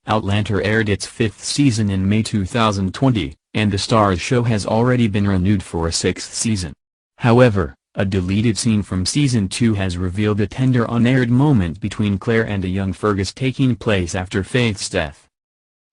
Outlander aired its 5th season in May 2020, and the Starz show has already been renewed for a 6th season. However, a deleted scene from Season 2 has revealed a tender unaired moment between Claire and a young Fergus taking place after Faith's death.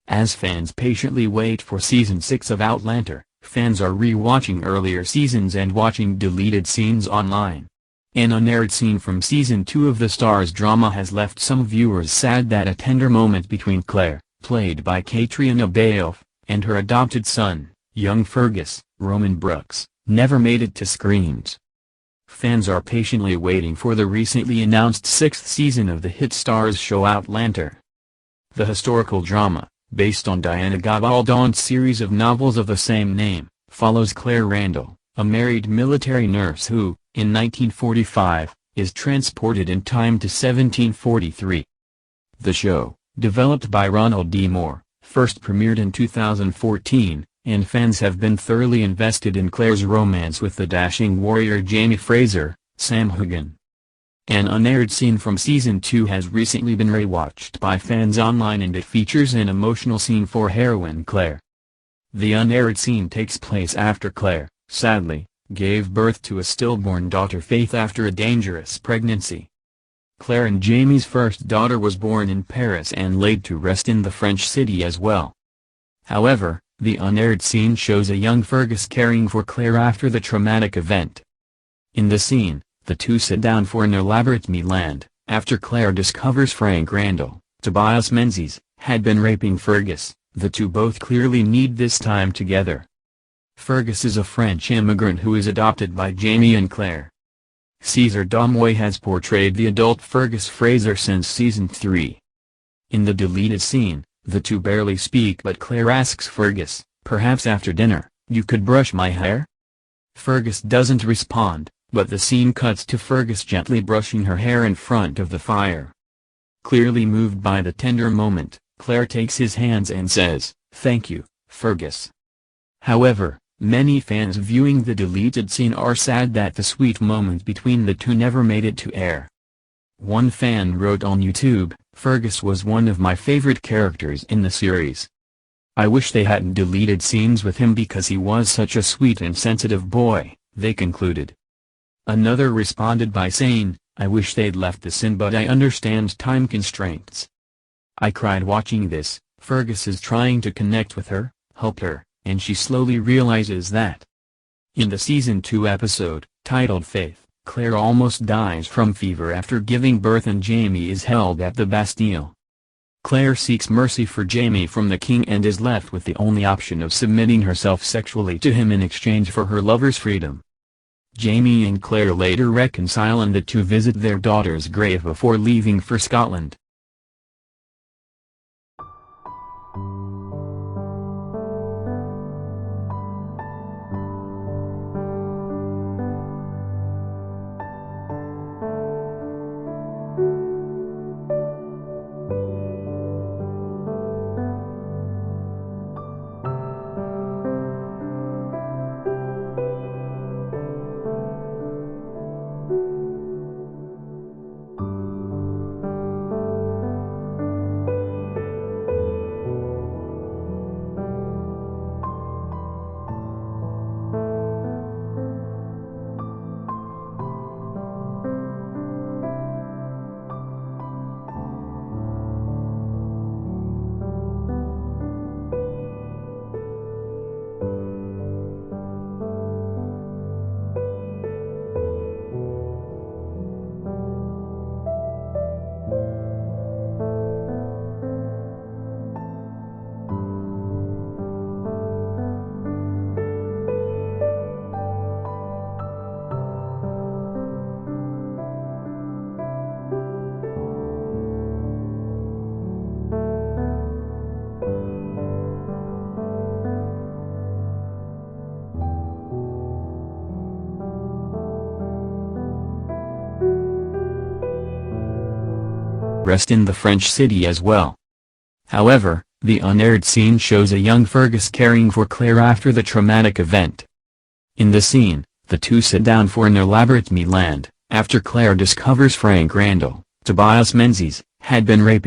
As fans patiently wait for Season 6 of Outlander, fans are re-watching earlier seasons and watching deleted scenes online. An unaired scene from Season 2 of the Starz drama has left some viewers sad that a tender moment between Claire, played by Caitriona Balfe, and her adopted son, young Fergus, Roman Brooks, never made it to screens. Fans are patiently waiting for the recently announced 6th season of the hit Starz show Outlander. The historical drama, based on Diana Gabaldon's series of novels of the same name, follows Claire Randall, a married military nurse who, in 1945, is transported in time to 1743. The show, developed by Ronald D. Moore, first premiered in 2014, and fans have been thoroughly invested in Claire's romance with the dashing warrior Jamie Fraser, Sam Hagen. An unaired scene from Season 2 has recently been rewatched by fans online, and it features an emotional scene for heroine Claire. The unaired scene takes place after Claire, sadly, gave birth to a stillborn daughter Faith after a dangerous pregnancy. Claire and Jamie's first daughter was born in Paris and laid to rest in the French city as well. However, the unaired scene shows a young Fergus caring for Claire after the traumatic event. In the scene, the two sit down for an elaborate meal, and, after Claire discovers Frank Randall, Tobias Menzies, had been raping Fergus, the two both clearly need this time together. Fergus is a French immigrant who is adopted by Jamie and Claire. César Domoy has portrayed the adult Fergus Fraser since Season 3. In the deleted scene, the two barely speak, but Claire asks Fergus, "Perhaps after dinner, you could brush my hair?" Fergus doesn't respond, but the scene cuts to Fergus gently brushing her hair in front of the fire. Clearly moved by the tender moment, Claire takes his hands and says, "Thank you, Fergus." However, many fans viewing the deleted scene are sad that the sweet moment between the two never made it to air. One fan wrote on YouTube, "Fergus was one of my favorite characters in the series. I wish they hadn't deleted scenes with him because he was such a sweet and sensitive boy," they concluded. Another responded by saying, "I wish they'd left this in, but I understand time constraints. I cried watching this. Fergus is trying to connect with her, help her, and she slowly realizes that." In the Season 2 episode, titled Faith, Claire almost dies from fever after giving birth and Jamie is held at the Bastille. Claire seeks mercy for Jamie from the king and is left with the only option of submitting herself sexually to him in exchange for her lover's freedom. Jamie and Claire later reconcile, and the two visit their daughter's grave before leaving for Scotland. Rest in the French city as well. However, the unaired scene shows a young Fergus caring for Claire after the traumatic event. In the scene, the two sit down for an elaborate meal, and, after Claire discovers Frank Randall, Tobias Menzies, had been raping